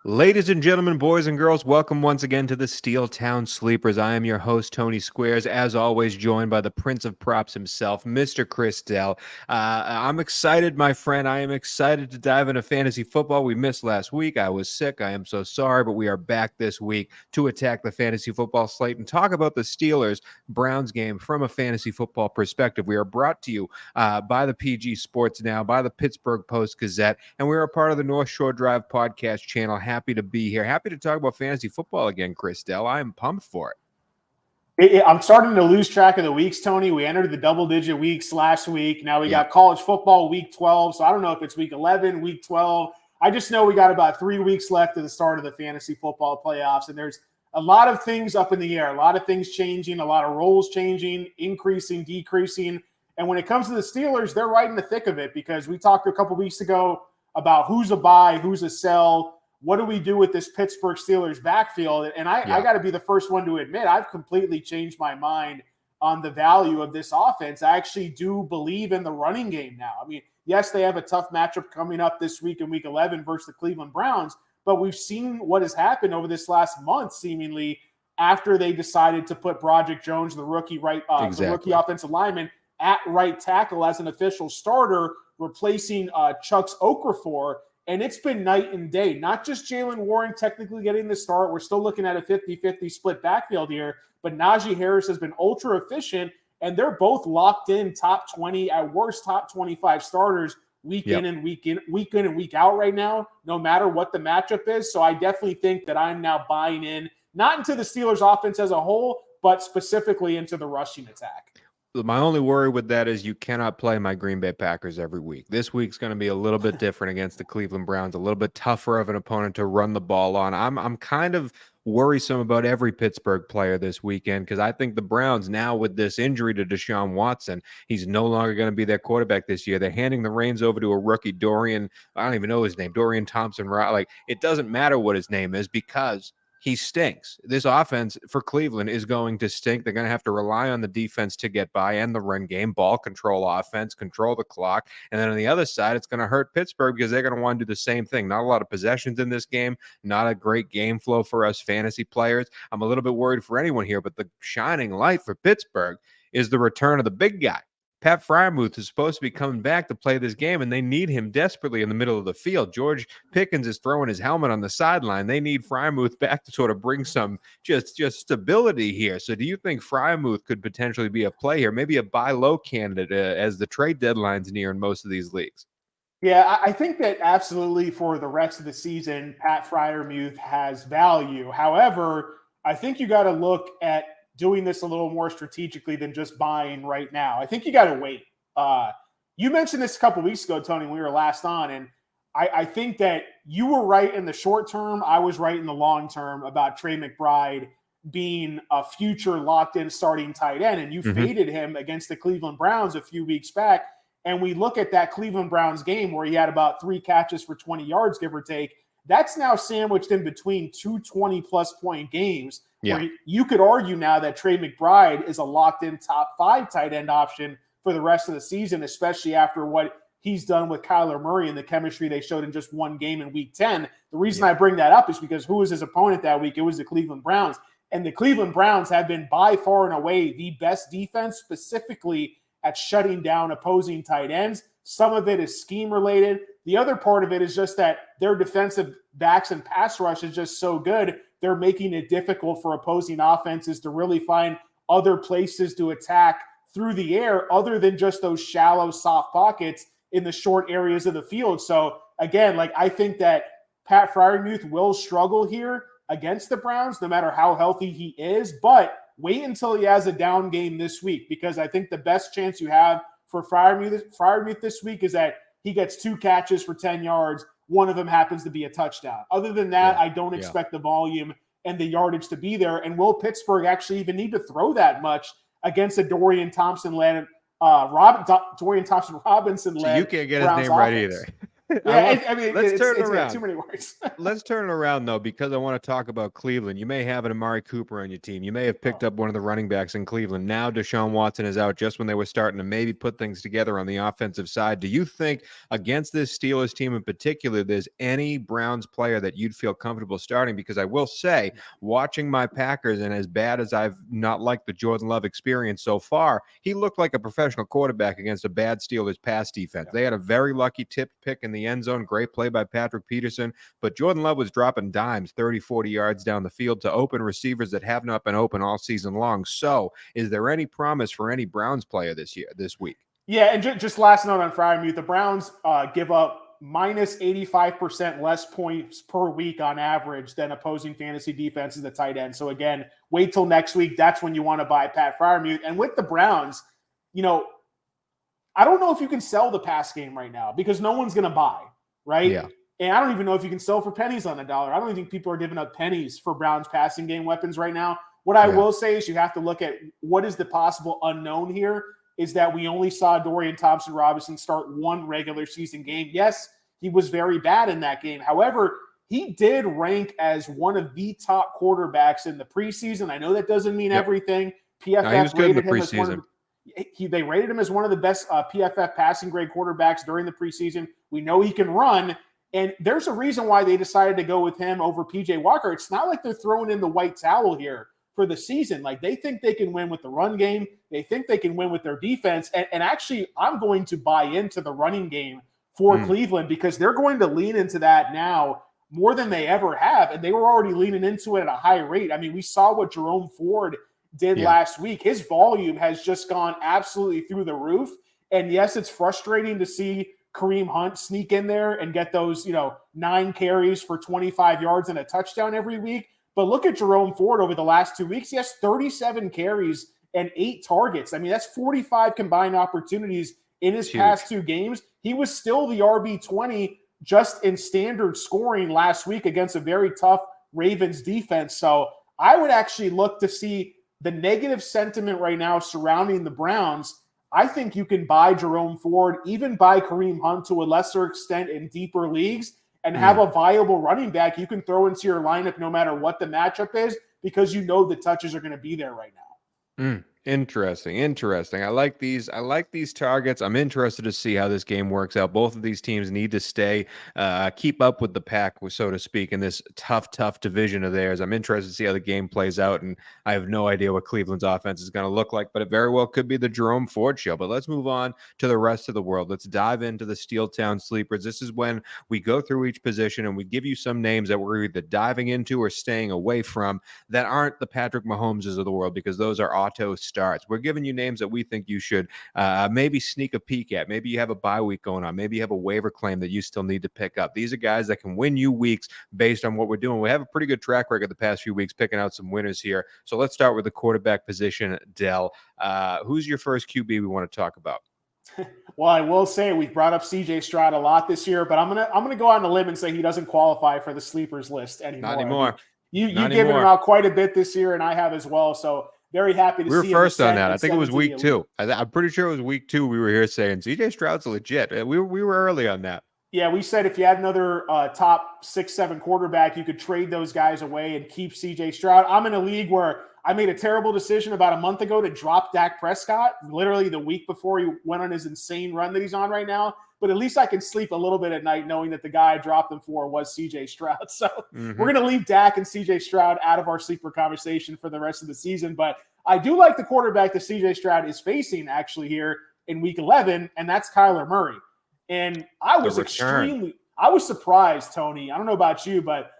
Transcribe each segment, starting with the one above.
Ladies and gentlemen, boys and girls, welcome once again to the Steel Town Sleepers. I am your host, Tony Squares, as always, joined by the Prince of Props himself, Mr. Chris Dell. I'm excited, my friend. I am excited to dive into fantasy football. We missed last week. I was sick. I am so sorry, but we are back this week to attack the fantasy football slate and talk about the Steelers-Browns game from a fantasy football perspective. We are brought to you by the PG Sports Now, by the Pittsburgh Post-Gazette, and we are a part of the North Shore Drive podcast channel. Happy to be here. Happy to talk about fantasy football again, Chris Dell. I am pumped for it. I'm starting to lose track of the weeks, Tony. We entered the double-digit weeks last week. Now we got college football week 12, so I don't know if it's week 11, week 12. I just know we got about 3 weeks left to the start of the fantasy football playoffs, and there's a lot of things up in the air, a lot of things changing, a lot of roles changing, increasing, decreasing. And when it comes to the Steelers, they're right in the thick of it because we talked a couple weeks ago about who's a buy, who's a sell. What do we do with this Pittsburgh Steelers backfield? And I got to be the first one to admit I've completely changed my mind on the value of this offense. I actually do believe in the running game now. I mean, yes, they have a tough matchup coming up this week in week 11 versus the Cleveland Browns, but we've seen what has happened over this last month, seemingly, after they decided to put Broderick Jones, the rookie the rookie offensive lineman, at right tackle as an official starter, replacing Chuck's Okafor. And it's been night and day. Not just Jaylen Warren technically getting the start. We're still looking at a 50-50 split backfield here. But Najee Harris has been ultra efficient, and they're both locked in top 20, at worst top 25 starters week in and week in and week out right now, no matter what the matchup is. So I definitely think that I'm now buying in, not into the Steelers offense as a whole, but specifically into the rushing attack. My only worry with that is you cannot play my Green Bay Packers every week. This week's going to be a little bit different against the Cleveland Browns, a little bit tougher of an opponent to run the ball on. I'm kind of worrisome about every Pittsburgh player this weekend because I think the Browns now with this injury to Deshaun Watson, he's no longer going to be their quarterback this year. They're handing the reins over to a rookie, Dorian. I don't even know his name, Dorian Thompson. Like, it doesn't matter what his name is because he stinks. This offense for Cleveland is going to stink. They're going to have to rely on the defense to get by and the run game, ball control offense, control the clock. And then on the other side, it's going to hurt Pittsburgh because they're going to want to do the same thing. Not a lot of possessions in this game, not a great game flow for us fantasy players. I'm a little bit worried for anyone here, but the shining light for Pittsburgh is the return of the big guy. Pat Freiermuth is supposed to be coming back to play this game, and they need him desperately in the middle of the field. George Pickens is throwing his helmet on the sideline. They need Freiermuth back to sort of bring some just stability here. So do you think Freiermuth could potentially be a play here, maybe a buy low candidate as the trade deadline's near in most of these leagues? Yeah, I think that absolutely for the rest of the season, Pat Freiermuth has value. However, I think you got to look at doing this a little more strategically than just buying right now. I think you got to wait. You mentioned this a couple weeks ago, Tony, when we were last on, and I think that you were right in the short term. I was right in the long term about Trey McBride being a future locked-in starting tight end, and you faded him against the Cleveland Browns a few weeks back. And we look at that Cleveland Browns game where he had about 3 catches for 20 yards, give or take. That's now sandwiched in between 2 20-plus point games. Yeah. Where you could argue now that Trey McBride is a locked-in top 5 tight end option for the rest of the season, especially after what he's done with Kyler Murray and the chemistry they showed in just one game in week 10. The reason I bring that up is because who was his opponent that week? It was the Cleveland Browns. And the Cleveland Browns have been by far and away the best defense, specifically at shutting down opposing tight ends. Some of it is scheme related. The other part of it is just that their defensive backs and pass rush is just so good. They're making it difficult for opposing offenses to really find other places to attack through the air other than just those shallow, soft pockets in the short areas of the field. So again, I think that Pat Freiermuth will struggle here against the Browns, no matter how healthy he is, but wait until he has a down game this week, because I think the best chance you have for Freiermuth this week is that he gets 2 catches for 10 yards. One of them happens to be a touchdown. Other than that, I don't expect the volume and the yardage to be there. And will Pittsburgh actually even need to throw that much against a Dorian Thompson-led Robinson-led So you can't get his name Browns right offense? either. Yeah, I mean, Let's turn it it's around. too many words. Let's turn it around, though, because I want to talk about Cleveland. You may have an Amari Cooper on your team. You may have picked up one of the running backs in Cleveland. Now Deshaun Watson is out just when they were starting to maybe put things together on the offensive side. Do you think against this Steelers team in particular, there's any Browns player that you'd feel comfortable starting? Because I will say, watching my Packers, and as bad as I've not liked the Jordan Love experience so far, he looked like a professional quarterback against a bad Steelers pass defense. They had a very lucky tipped pick in the end zone. Great play by Patrick Peterson. But Jordan Love was dropping dimes 30, 40 yards down the field to open receivers that have not been open all season long. So is there any promise for any Browns player this week? Yeah, and just last note on Freiermuth, the Browns give up minus 85% less points per week on average than opposing fantasy defenses at tight end. So again, wait till next week. That's when you want to buy Pat Freiermuth. And with the Browns, I don't know if you can sell the pass game right now because no one's going to buy, right? Yeah. And I don't even know if you can sell for pennies on the dollar. I don't even think people are giving up pennies for Browns passing game weapons right now. What I will say is you have to look at what is the possible unknown here is that we only saw Dorian Thompson-Robinson start one regular season game. Yes, he was very bad in that game. However, he did rank as one of the top quarterbacks in the preseason. I know that doesn't mean everything. PFF rated him as one of they rated him as one of the best PFF passing grade quarterbacks during the preseason. We know he can run. And there's a reason why they decided to go with him over PJ Walker. It's not like they're throwing in the white towel here for the season. Like they think they can win with the run game. They think they can win with their defense. And actually, I'm going to buy into the running game for Cleveland because they're going to lean into that now more than they ever have. And they were already leaning into it at a high rate. I mean, we saw what Jerome Ford did last week. His volume has just gone absolutely through the roof. And yes, it's frustrating to see Kareem Hunt sneak in there and get those, 9 carries for 25 yards and a touchdown every week. But look at Jerome Ford over the last 2 weeks. He has 37 carries and 8 targets. I mean, that's 45 combined opportunities in his past 2 games. He was still the RB20 just in standard scoring last week against a very tough Ravens defense. So I would actually look to see the negative sentiment right now surrounding the Browns. I think you can buy Jerome Ford, even buy Kareem Hunt to a lesser extent in deeper leagues, and have a viable running back you can throw into your lineup no matter what the matchup is because you know the touches are going to be there right now. Interesting. I like these targets. I'm interested to see how this game works out. Both of these teams need to keep up with the pack, so to speak, in this tough division of theirs. I'm interested to see how the game plays out, and I have no idea what Cleveland's offense is going to look like, but it very well could be the Jerome Ford show. But let's move on to the rest of the world. Let's dive into the Steel Town Sleepers. This is when we go through each position and we give you some names that we're either diving into or staying away from that aren't the Patrick Mahomeses of the world, because those are auto starts. We're giving you names that we think you should maybe sneak a peek at. Maybe you have a bye week going on. Maybe you have a waiver claim that you still need to pick up. These are guys that can win you weeks based on what we're doing. We have a pretty good track record the past few weeks picking out some winners here. So let's start with the quarterback position, Dell. Who's your first QB we want to talk about? Well, I will say we've brought up CJ Stroud a lot this year, but I'm gonna go on a limb and say he doesn't qualify for the sleepers list anymore. Not anymore. You've given him out quite a bit this year, and I have as well. So very happy to see him. We were first on that. I think it was week 2. I'm pretty sure it was week 2. We were here saying CJ Stroud's legit. We were early on that. Yeah, we said if you had another top 6-7 quarterback, you could trade those guys away and keep CJ Stroud. I'm in a league where I made a terrible decision about a month ago to drop Dak Prescott, literally the week before he went on his insane run that he's on right now. But at least I can sleep a little bit at night knowing that the guy I dropped him for was CJ Stroud. So we're going to leave Dak and CJ Stroud out of our sleeper conversation for the rest of the season. But I do like the quarterback that CJ Stroud is facing actually here in week 11, and that's Kyler Murray. And I was surprised, Tony. I don't know about you, but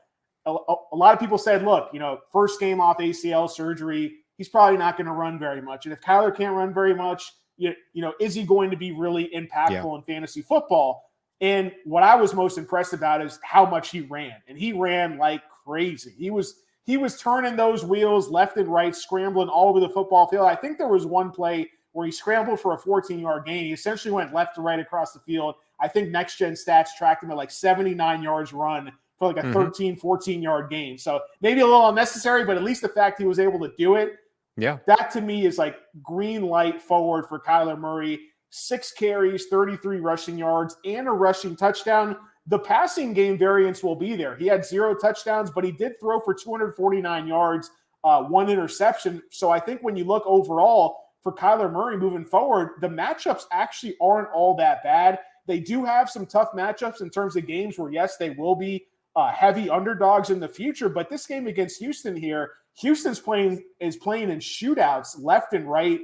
a lot of people said, look, first game off ACL surgery, he's probably not going to run very much. And if Kyler can't run very much, is he going to be really impactful in fantasy football? And what I was most impressed about is how much he ran. And he ran like crazy. He was turning those wheels left and right, scrambling all over the football field. I think there was one play where he scrambled for a 14-yard gain. He essentially went left to right across the field. I think Next Gen Stats tracked him at like 79 yards run for like a 13, 14-yard gain. So maybe a little unnecessary, but at least the fact he was able to do it, that to me is like green light forward for Kyler Murray. 6 carries, 33 rushing yards, and a rushing touchdown. The passing game variance will be there. He had 0 touchdowns, but he did throw for 249 yards, 1 interception. So I think when you look overall for Kyler Murray moving forward, the matchups actually aren't all that bad. They do have some tough matchups in terms of games where, yes, they will be heavy underdogs in the future. But this game against Houston here, Houston's playing in shootouts left and right.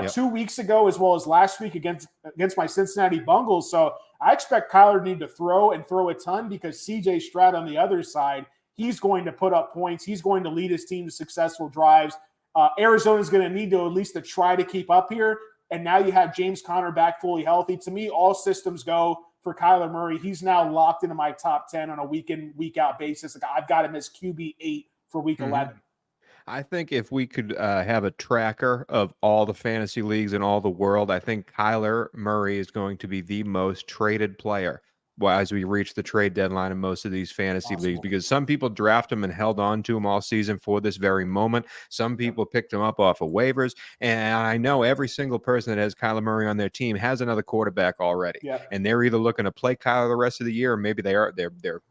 2 weeks ago, as well as last week against my Cincinnati Bengals. So I expect Kyler to need to throw a ton, because CJ Stroud on the other side, he's going to put up points. He's going to lead his team to successful drives. Arizona's going to need to at least to try to keep up here. And now you have James Conner back fully healthy. To me, all systems go for Kyler Murray. He's now locked into my top 10 on a week in, week out basis. I've got him as QB 8 for week 11. I think if we could have a tracker of all the fantasy leagues in all the world, I think Kyler Murray is going to be the most traded player as we reach the trade deadline in most of these fantasy leagues, because some people draft him and held on to him all season for this very moment. Some people picked him up off of waivers. And I know every single person that has Kyler Murray on their team has another quarterback already. And they're either looking to play Kyler the rest of the year, or maybe they're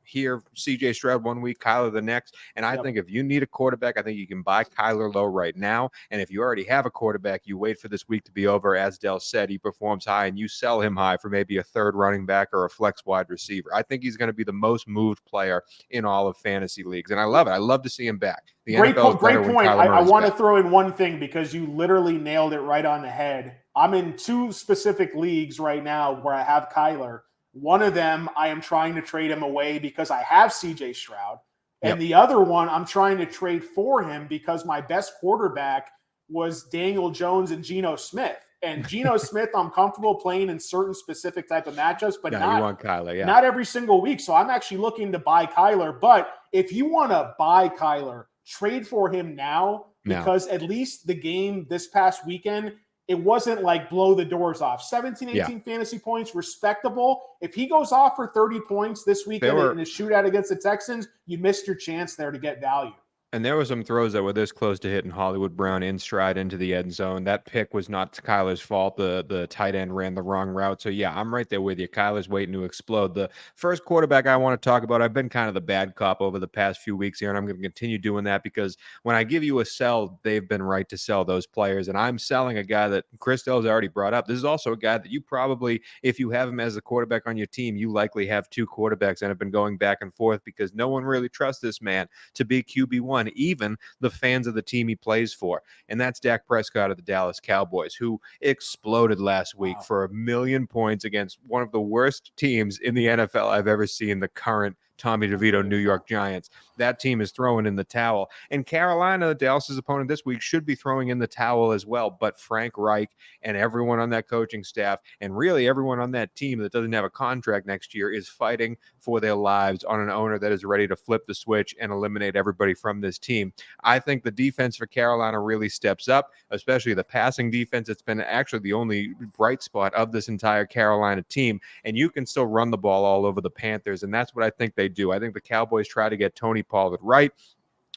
here, CJ Stroud 1 week, Kyler the next. And I think if you need a quarterback, I think you can buy Kyler low right now. And if you already have a quarterback, you wait for this week to be over. As Dell said, he performs high, and you sell him high for maybe a third running back or a flex wide receiver. I think he's going to be the most moved player in all of fantasy leagues, and I love it. I love to see him back. Great point. I want to throw in one thing, because you literally nailed it right on the head. I'm in 2 specific leagues right now where I have Kyler. One of them, I am trying to trade him away because I have CJ Stroud. And the other one, I'm trying to trade for him because my best quarterback was Daniel Jones and Geno Smith. And Geno Smith, I'm comfortable playing in certain specific type of matchups, but you want Kyler, not every single week. So I'm actually looking to buy Kyler. But if you want to buy Kyler, trade for him now, because at least the game this past weekend, it wasn't like blow the doors off. 17, 18 fantasy points, respectable. If he goes off for 30 points this weekend in a shootout against the Texans, you missed your chance there to get value. And there were some throws that were this close to hitting Hollywood Brown in stride into the end zone. That pick was not Kyler's fault. The tight end ran the wrong route. So, yeah, I'm right there with you. Kyler's waiting to explode. The first quarterback I want to talk about, I've been kind of the bad cop over the past few weeks here, and I'm going to continue doing that, because when I give you a sell, they've been right to sell those players. And I'm selling a guy that Chris Dell's already brought up. This is also a guy that you probably, if you have him as a quarterback on your team, you likely have 2 quarterbacks and have been going back and forth, because no one really trusts this man to be QB1, even the fans of the team he plays for. And that's Dak Prescott of the Dallas Cowboys, who exploded last week for 1 million points against one of the worst teams in the NFL I've ever seen, the current Tommy DeVito New York Giants. That team is throwing in the towel. And Carolina, Dallas's opponent this week, should be throwing in the towel as well. But Frank Reich and everyone on that coaching staff, and really everyone on that team that doesn't have a contract next year, is fighting for their lives on an owner that is ready to flip the switch and eliminate everybody from this team. I think the defense for Carolina really steps up, especially the passing defense. It's been actually the only bright spot of this entire Carolina team. And you can still run the ball all over the Panthers, and that's what I think they do. I think the Cowboys try to get Tony Pollard right.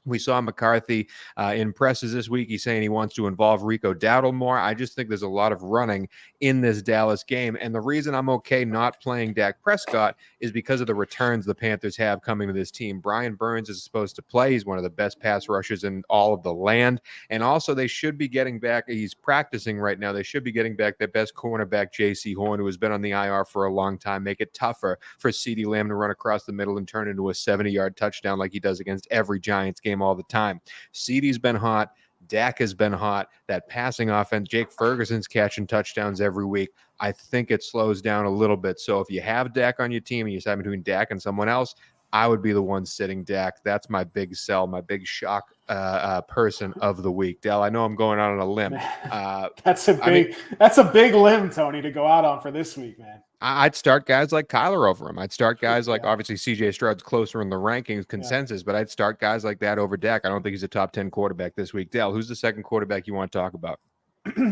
We saw McCarthy in presses this week. He's saying he wants to involve Rico Dowdle more. I just think there's a lot of running in this Dallas game. And the reason I'm okay not playing Dak Prescott is because of the returns the Panthers have coming to this team. Brian Burns is supposed to play. He's one of the best pass rushers in all of the land. And also, they should be getting back. He's practicing right now. They should be getting back their best cornerback, J.C. Horn, who has been on the IR for a long time. Make it tougher for CeeDee Lamb to run across the middle and turn into a 70-yard touchdown like he does against every Giants game all the time. CeeDee's been hot. Dak has been hot. That passing offense, Jake Ferguson's catching touchdowns every week. I think it slows down a little bit. So if you have Dak on your team and you decide between Dak and someone else, I would be the one sitting Dak. That's my big sell, my big shock person of the week. Dell, I know I'm going out on a limb. That's a big limb, Tony, to go out on for this week, man. I'd start guys like Kyler over him. I'd start guys like, obviously, CJ Stroud's closer in the rankings consensus, but I'd start guys like that over Dak. I don't think he's a top 10 quarterback this week. Dell, who's the second quarterback you want to talk about?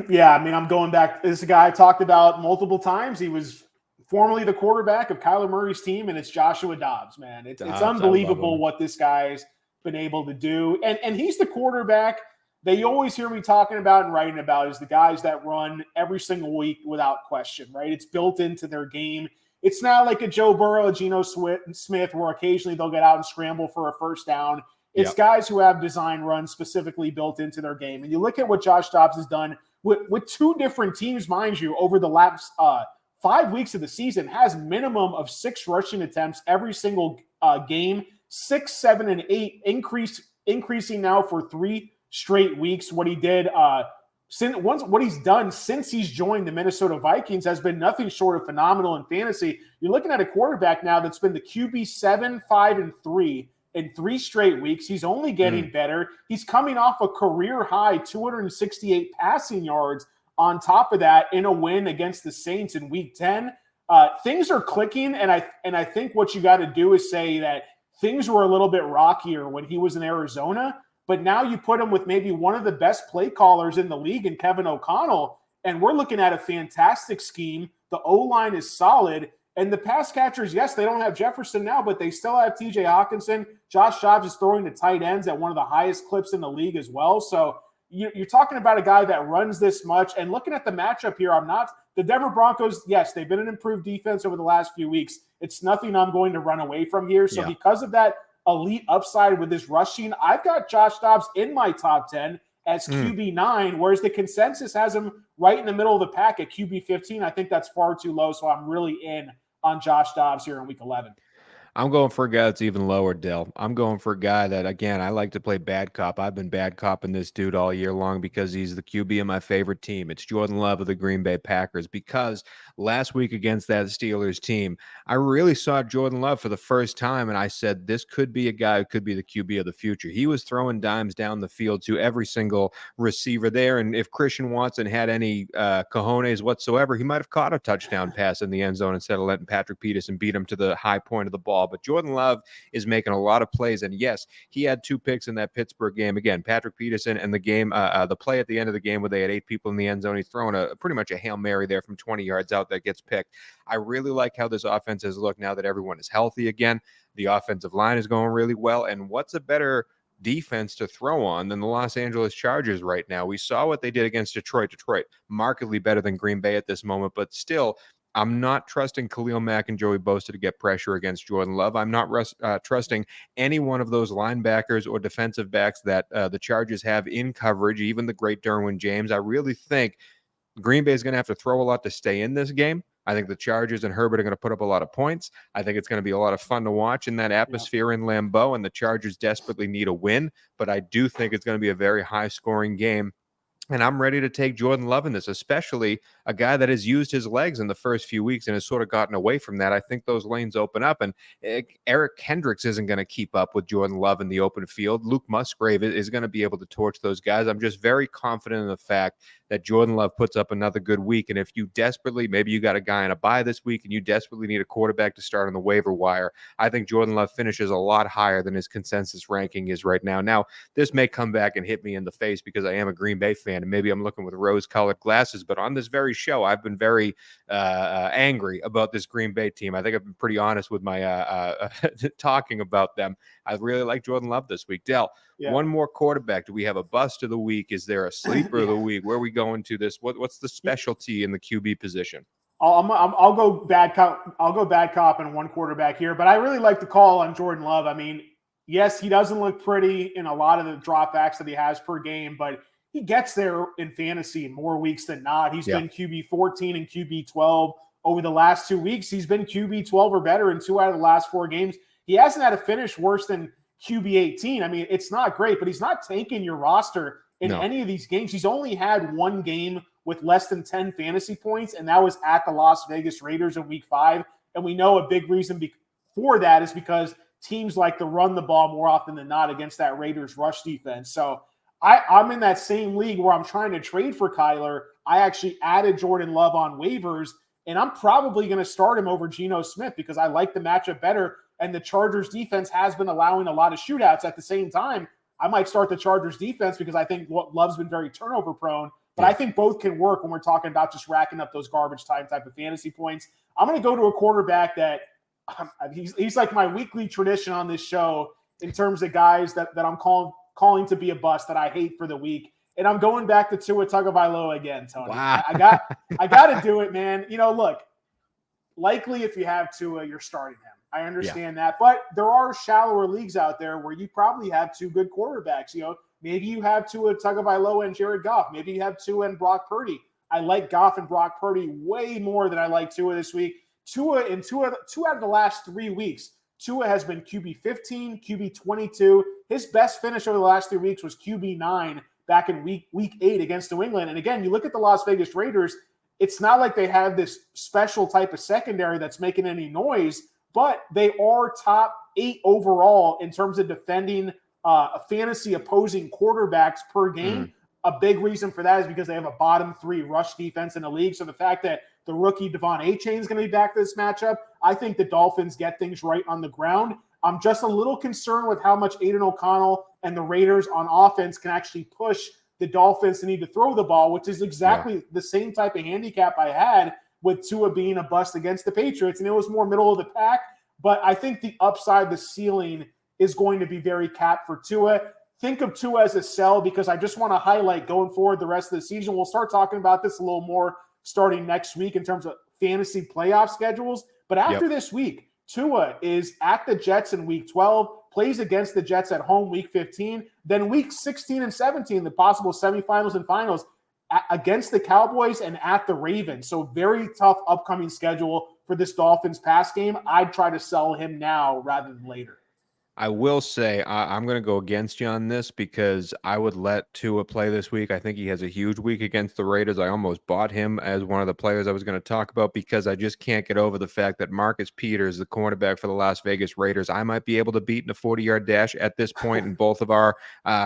Yeah, I mean, I'm going back. This is a guy I talked about multiple times. He was formerly the quarterback of Kyler Murray's team, and it's Joshua Dobbs, man. It's unbelievable what this guy's been able to do. And he's the quarterback that you always hear me talking about and writing about is the guys that run every single week without question, right? It's built into their game. It's not like a Joe Burrow, a Geno Smith, where occasionally they'll get out and scramble for a first down. It's guys who have design runs specifically built into their game. And you look at what Josh Dobbs has done with two different teams, mind you, over the last 5 weeks of the season, has minimum of 6 rushing attempts every single game, 6, 7, and 8, increasing now for 3 straight weeks. What he did what he's done since he's joined the Minnesota Vikings has been nothing short of phenomenal in fantasy. You're looking at a quarterback now that's been the QB 7, 5, and 3 in 3 straight weeks. He's only getting better. He's coming off a career high 268 passing yards on top of that in a win against the Saints in week 10. Things are clicking, and I think what you got to do is say that things were a little bit rockier when he was in Arizona, but now you put him with maybe one of the best play callers in the league in Kevin O'Connell, and we're looking at a fantastic scheme. The O-line is solid, and the pass catchers, yes, they don't have Jefferson now, but they still have TJ Hawkinson. Josh Dobbs is throwing to tight ends at one of the highest clips in the league as well. So you're talking about a guy that runs this much, and looking at the matchup here, the Denver Broncos, yes, they've been an improved defense over the last few weeks. It's nothing I'm going to run away from here. So because of that elite upside with his rushing, I've got Josh Dobbs in my top 10 as QB9, whereas the consensus has him right in the middle of the pack at QB15. I think that's far too low, so I'm really in on Josh Dobbs here in week 11. I'm going for a guy that's even lower, Dell. I'm going for a guy that, again, I like to play bad cop. I've been bad copping this dude all year long because he's the QB of my favorite team. It's Jordan Love of the Green Bay Packers, because last week against that Steelers team, I really saw Jordan Love for the first time, and I said, this could be a guy who could be the QB of the future. He was throwing dimes down the field to every single receiver there, and if Christian Watson had any cojones whatsoever, he might have caught a touchdown pass in the end zone instead of letting Patrick Peterson beat him to the high point of the ball. But Jordan Love is making a lot of plays, and yes, he had 2 picks in that Pittsburgh game. Again, Patrick Peterson and the game, the play at the end of the game where they had 8 people in the end zone, he's throwing pretty much a Hail Mary there from 20 yards out that gets picked. I really like how this offense has looked now that everyone is healthy again. The offensive line is going really well, and what's a better defense to throw on than the Los Angeles Chargers right now? We saw what they did against Detroit. Markedly better than Green Bay at this moment, but still, I'm not trusting Khalil Mack and Joey Bosa to get pressure against Jordan Love. I'm not trusting any one of those linebackers or defensive backs that the Chargers have in coverage, even the great Derwin James. I really think Green Bay is going to have to throw a lot to stay in this game. I think the Chargers and Herbert are going to put up a lot of points. I think it's going to be a lot of fun to watch in that atmosphere in Lambeau, and the Chargers desperately need a win. But I do think it's going to be a very high-scoring game. And I'm ready to take Jordan Love in this, especially a guy that has used his legs in the first few weeks and has sort of gotten away from that. I think those lanes open up, and Eric Kendricks isn't going to keep up with Jordan Love in the open field. Luke Musgrave is going to be able to torch those guys. I'm just very confident in the fact that Jordan Love puts up another good week. And if you desperately, maybe you got a guy in a bye this week and you desperately need a quarterback to start on the waiver wire, I think Jordan Love finishes a lot higher than his consensus ranking is right now. Now, this may come back and hit me in the face because I am a Green Bay fan, and maybe I'm looking with rose-colored glasses, but on this very show, I've been very angry about this Green Bay team. I think I've been pretty honest with my talking about them. I really like Jordan Love this week. Dell, one more quarterback. Do we have a bust of the week? Is there a sleeper of the week? Where are we going to this? What's the specialty in the QB position? I'll go bad cop. I'll go bad cop and one quarterback here, but I really like the call on Jordan Love. I mean, yes, he doesn't look pretty in a lot of the dropbacks that he has per game, but he gets there in fantasy more weeks than not. He's been QB 14 and QB 12 over the last 2 weeks. He's been QB 12 or better in 2 out of the last 4 games. He hasn't had a finish worse than QB 18. I mean, it's not great, but he's not tanking your roster in any of these games. He's only had 1 game with less than 10 fantasy points, and that was at the Las Vegas Raiders in week 5. And we know a big reason for that is because teams like to run the ball more often than not against that Raiders rush defense. So I'm in that same league where I'm trying to trade for Kyler. I actually added Jordan Love on waivers, and I'm probably going to start him over Geno Smith because I like the matchup better. And the Chargers defense has been allowing a lot of shootouts. At the same time, I might start the Chargers defense because I think Love's been very turnover prone. But I think both can work when we're talking about just racking up those garbage time type of fantasy points. I'm going to go to a quarterback that he's like my weekly tradition on this show in terms of guys that I'm calling calling to be a bust that I hate for the week. And I'm going back to Tua Tagovailoa again, Tony. Wow. I got to do it, man. Look, likely if you have Tua, you're starting him. I understand that. But there are shallower leagues out there where you probably have two good quarterbacks. Maybe you have Tua Tagovailoa and Jared Goff. Maybe you have Tua and Brock Purdy. I like Goff and Brock Purdy way more than I like Tua this week. Two out of the last 3 weeks, Tua has been QB 15, QB 22. His best finish over the last 3 weeks was QB 9 back in week 8 against New England. And again, you look at the Las Vegas Raiders, it's not like they have this special type of secondary that's making any noise, but they are top 8 overall in terms of defending fantasy opposing quarterbacks per game. A big reason for that is because they have a bottom 3 rush defense in the league. So the fact that the rookie Devon Achane is going to be back to this matchup, I think the Dolphins get things right on the ground. I'm just a little concerned with how much Aiden O'Connell and the Raiders on offense can actually push the Dolphins to need to throw the ball, which is exactly the same type of handicap I had with Tua being a bust against the Patriots. And it was more middle of the pack. But I think the upside, the ceiling is going to be very capped for Tua. Think of Tua as a sell because I just want to highlight going forward the rest of the season. We'll start talking about this a little more starting next week in terms of fantasy playoff schedules. But after this week, Tua is at the Jets in week 12, plays against the Jets at home week 15, then week 16 and 17, the possible semifinals and finals against the Cowboys and at the Ravens. So very tough upcoming schedule for this Dolphins pass game. I'd try to sell him now rather than later. I will say I'm going to go against you on this because I would let Tua play this week. I think he has a huge week against the Raiders. I almost bought him as one of the players I was going to talk about because I just can't get over the fact that Marcus Peters, the cornerback for the Las Vegas Raiders, I might be able to beat in a 40-yard dash at this point in both of our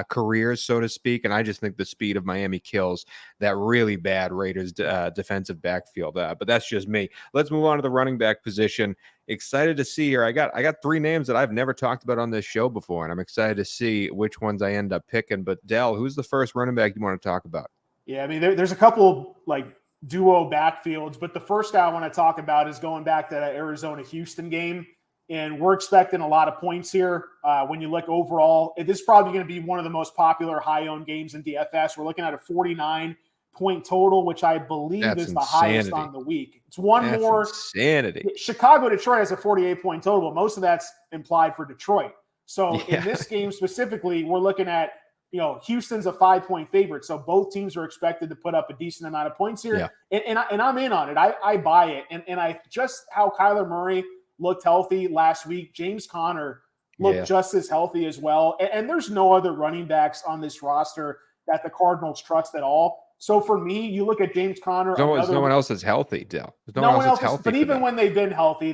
careers, so to speak. And I just think the speed of Miami kills that really bad Raiders defensive backfield. But that's just me. Let's move on to the running back position. Excited to see here. I got 3 names that I've never talked about on this show before, and I'm excited to see which ones I end up picking. But Dell, who's the first running back you want to talk about? Yeah, I mean, there's a couple like duo backfields, but the first guy I want to talk about is going back to that Arizona-Houston game, and we're expecting a lot of points here. When you look overall, this is probably going to be one of the most popular high-owned games in DFS. We're looking at a 49-point total, which I believe is the highest on the week. It's one more. Insanity. Chicago-Detroit has a 48-point total, but most of that's implied for Detroit. So in this game specifically, we're looking at, Houston's a 5-point favorite. So both teams are expected to put up a decent amount of points here. Yeah. And I'm in on it. I buy it. And I just how Kyler Murray looked healthy last week. James Conner looked just as healthy as well. And there's no other running backs on this roster that the Cardinals trust at all. So for me, you look at James Conner. No one else is healthy, Dell. No one else is healthy. But even when they've been healthy,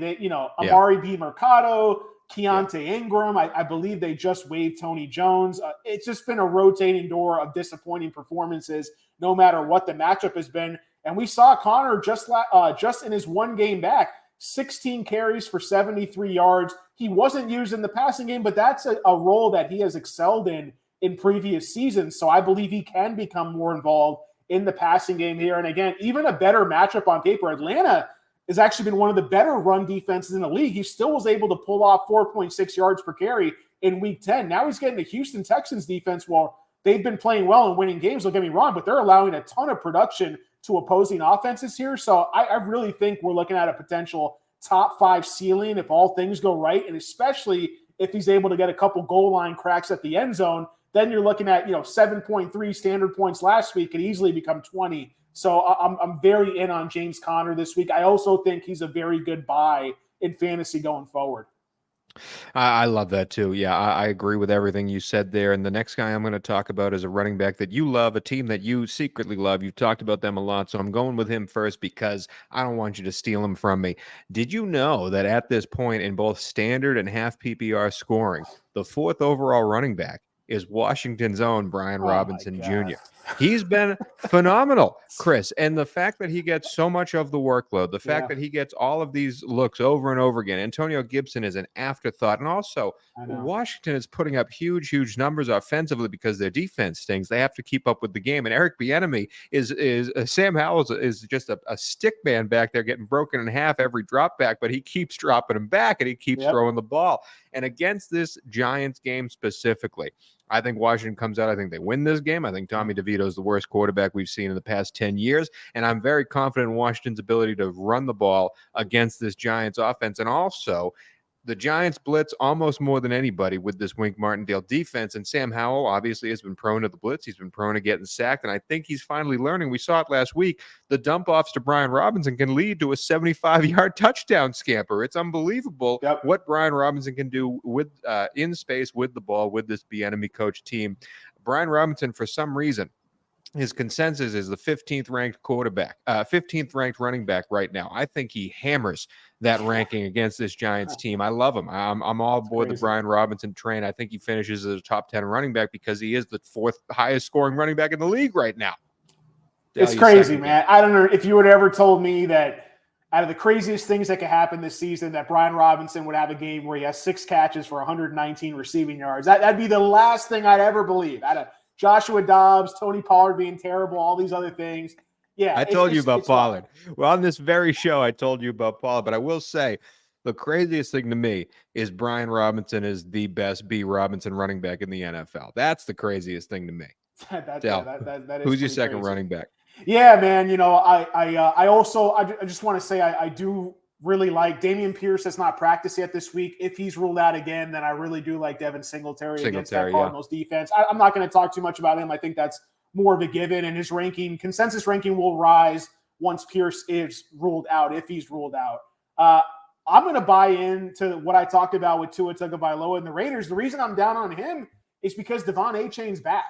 Amari B. Mercado, Keontae Ingram, I believe they just waived Tony Jones. It's just been a rotating door of disappointing performances, no matter what the matchup has been. And we saw Conner just in his one game back, 16 carries for 73 yards. He wasn't used in the passing game, but that's a role that he has excelled in previous seasons. So I believe he can become more involved in the passing game here. And again, even a better matchup on paper. Atlanta has actually been one of the better run defenses in the league. He still was able to pull off 4.6 yards per carry in week 10. Now he's getting the Houston Texans defense. Well, they've been playing well and winning games, don't get me wrong, but they're allowing a ton of production to opposing offenses here. So I really think we're looking at a potential top 5 ceiling if all things go right, and especially if he's able to get a couple goal line cracks at the end zone. Then you're looking at 7.3 standard points last week could easily become 20. So I'm very in on James Conner this week. I also think he's a very good buy in fantasy going forward. I love that too. Yeah, I agree with everything you said there. And the next guy I'm going to talk about is a running back that you love, a team that you secretly love. You've talked about them a lot. So I'm going with him first because I don't want you to steal him from me. Did you know that at this point in both standard and half PPR scoring, the 4th overall running back is Washington's own Brian Robinson Jr. He's been phenomenal, Chris. And the fact that he gets so much of the workload, the fact that he gets all of these looks over and over again, Antonio Gibson is an afterthought. And also, Washington is putting up huge numbers offensively because their defense stinks. They have to keep up with the game. And Eric Bieniemy is Sam Howell is just a stick man back there getting broken in half every drop back, but he keeps dropping him back and he keeps throwing the ball. And against this Giants game specifically, I think Washington comes out. I think they win this game. I think Tommy DeVito is the worst quarterback we've seen in the past 10 years. And I'm very confident in Washington's ability to run the ball against this Giants offense. And also, the Giants blitz almost more than anybody with this Wink Martindale defense. And Sam Howell obviously has been prone to the blitz. He's been prone to getting sacked. And I think he's finally learning. We saw it last week. The dump offs to Brian Robinson can lead to a 75-yard touchdown scamper. It's unbelievable what Brian Robinson can do with in space with the ball with this Bieniemy coach team. Brian Robinson, for some reason, his consensus is the 15th ranked quarterback, 15th ranked running back right now. I think he hammers that ranking against this Giants team. I love him. I'm all aboard the Brian Robinson train. I think he finishes as a top 10 running back because he is the 4th highest scoring running back in the league right now. It's crazy, man. I don't know if you would have ever told me that out of the craziest things that could happen this season, that Brian Robinson would have a game where he has 6 catches for 119 receiving yards. That'd be the last thing I'd ever believe. Joshua Dobbs, Tony Pollard being terrible, all these other things. Yeah, I told you about Pollard. Well, on this very show, I told you about Pollard, but I will say the craziest thing to me is Brian Robinson is the best B. Robinson running back in the NFL. That's the craziest thing to me. That is who's your second crazy. running back? Yeah, man. You know, I just want to say I do really like Dameon Pierce has not practiced yet this week. If he's ruled out again, then I really do like Devin Singletary against that Cardinals defense. I'm not going to talk too much about him. I think that's more of a given, and his consensus ranking will rise once Pierce is ruled out, if he's ruled out. I'm going to buy into what I talked about with Tua Tagovailoa and the Raiders. The reason I'm down on him is because Devon Achane's back.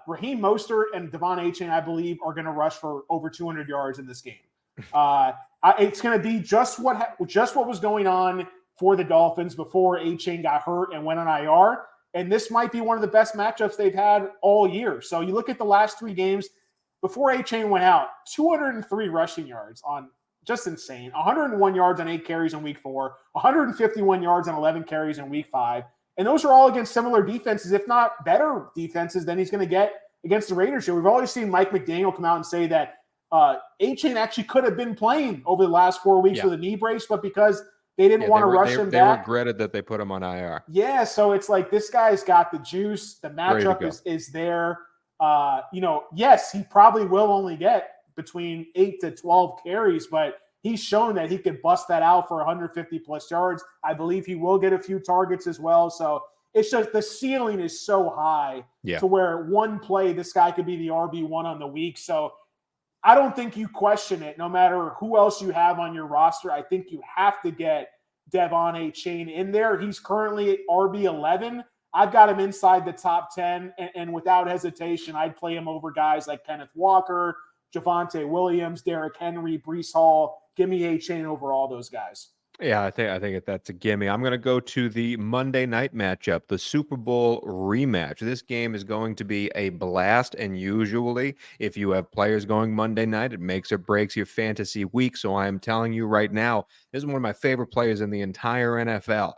Raheem Mostert and Devon Achane, I believe, are going to rush for over 200 yards in this game. It's going to be just what was going on for the Dolphins before Achane got hurt and went on IR. And this might be one of the best matchups they've had all year. So you look at the last 3 games before Achane went out, 203 rushing yards on just insane. 101 yards on 8 carries in week 4, 151 yards on 11 carries in week 5. And those are all against similar defenses, if not better defenses than he's going to get against the Raiders here. We've always seen Mike McDaniel come out and say that Achane actually could have been playing over the last 4 weeks with a knee brace, but because they didn't want to rush him back. They regretted that they put him on IR. Yeah, so it's like this guy's got the juice. The matchup is there. Yes, he probably will only get between 8 to 12 carries, but he's shown that he could bust that out for 150-plus yards. I believe he will get a few targets as well. So it's just the ceiling is so high to where one play, this guy could be the RB1 on the week. So I don't think you question it, no matter who else you have on your roster. I think you have to get Devon Achane in there. He's currently RB11. I've got him inside the top 10, and without hesitation, I'd play him over guys like Kenneth Walker, Javonte Williams, Derrick Henry, Breece Hall. Give me Achane over all those guys. Yeah, I think that's a gimme. I'm going to go to the Monday night matchup, the Super Bowl rematch. This game is going to be a blast, and usually if you have players going Monday night, it makes or breaks your fantasy week. So I am telling you right now, this is one of my favorite players in the entire NFL.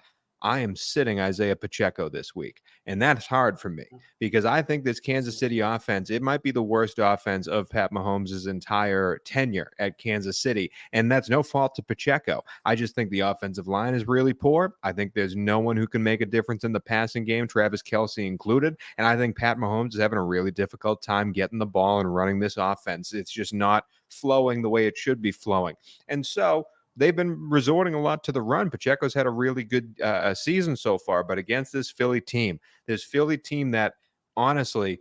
I am sitting Isaiah Pacheco this week, and that's hard for me because I think this Kansas City offense, it might be the worst offense of Pat Mahomes' entire tenure at Kansas City, and that's no fault to Pacheco. I just think the offensive line is really poor. I think there's no one who can make a difference in the passing game, Travis Kelce included, and I think Pat Mahomes is having a really difficult time getting the ball and running this offense. It's just not flowing the way it should be flowing, and so they've been resorting a lot to the run. Pacheco's had a really good season so far, but against this Philly team that honestly,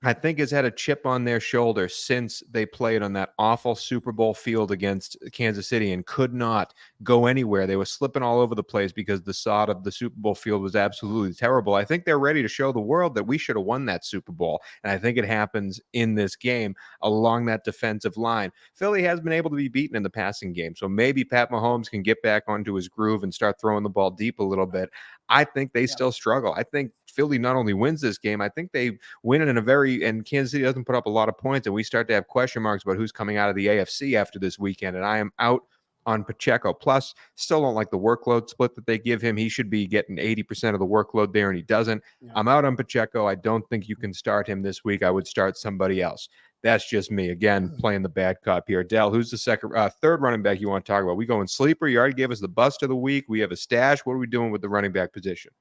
I think has had a chip on their shoulder since they played on that awful Super Bowl field against Kansas City and could not go anywhere. They were slipping all over the place because the sod of the Super Bowl field was absolutely terrible. I think they're ready to show the world that we should have won that Super Bowl, and I think it happens in this game along that defensive line. Philly has been able to be beaten in the passing game, so maybe Pat Mahomes can get back onto his groove and start throwing the ball deep a little bit. I think they still struggle. I think Philly not only wins this game, I think they win it and Kansas City doesn't put up a lot of points, and we start to have question marks about who's coming out of the AFC after this weekend, and I am out on Pacheco. Plus, still don't like the workload split that they give him. He should be getting 80% of the workload there, and he doesn't. Yeah. I'm out on Pacheco. I don't think you can start him this week. I would start somebody else. That's just me, again, playing the bad cop here. Dell, who's the third running back you want to talk about? We going sleeper? You already gave us the bust of the week. We have a stash. What are we doing with the running back position?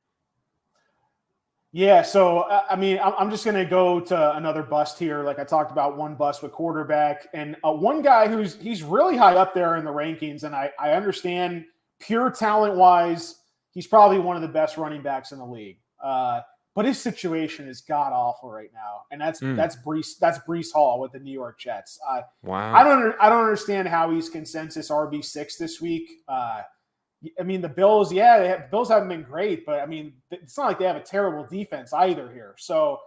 Yeah, so I mean, I'm just going to go to another bust here. Like I talked about, one bust with quarterback, and one guy he's really high up there in the rankings, and I understand pure talent wise, he's probably one of the best running backs in the league. But his situation is god awful right now, and that's Breece Hall with the New York Jets. Wow. I don't understand how he's consensus RB6 this week. I mean, the Bills, Bills haven't been great, but I mean, it's not like they have a terrible defense either here. So,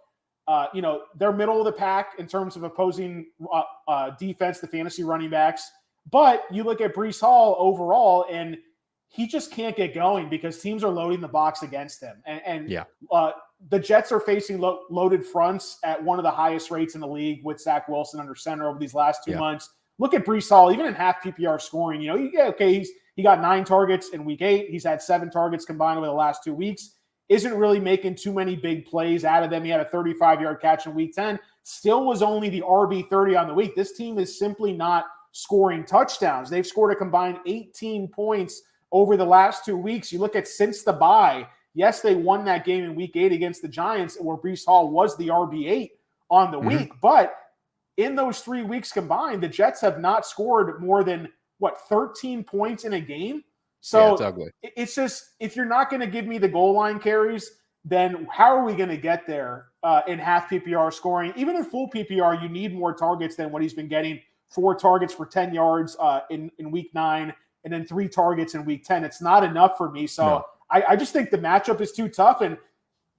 they're middle of the pack in terms of opposing defense, the fantasy running backs. But you look at Breece Hall overall, and he just can't get going because teams are loading the box against him. And the Jets are facing loaded fronts at one of the highest rates in the league with Zach Wilson under center over these last 2 months. Look at Breece Hall, even in half PPR scoring. He got 9 targets in week 8. He's had 7 targets combined over the last 2 weeks. Isn't really making too many big plays out of them. He had a 35-yard catch in week 10. Still was only the RB30 on the week. This team is simply not scoring touchdowns. They've scored a combined 18 points over the last 2 weeks. You look at since the bye. Yes, they won that game in week 8 against the Giants, where Breece Hall was the RB8 on the week. But in those 3 weeks combined, the Jets have not scored more than 13 points in a game. So it's ugly. It's just, if you're not going to give me the goal line carries, then how are we going to get there in half PPR scoring? Even in full PPR, you need more targets than what he's been getting. 4 targets for 10 yards in week 9, and then 3 targets in week 10. It's not enough for me. So I just think the matchup is too tough. And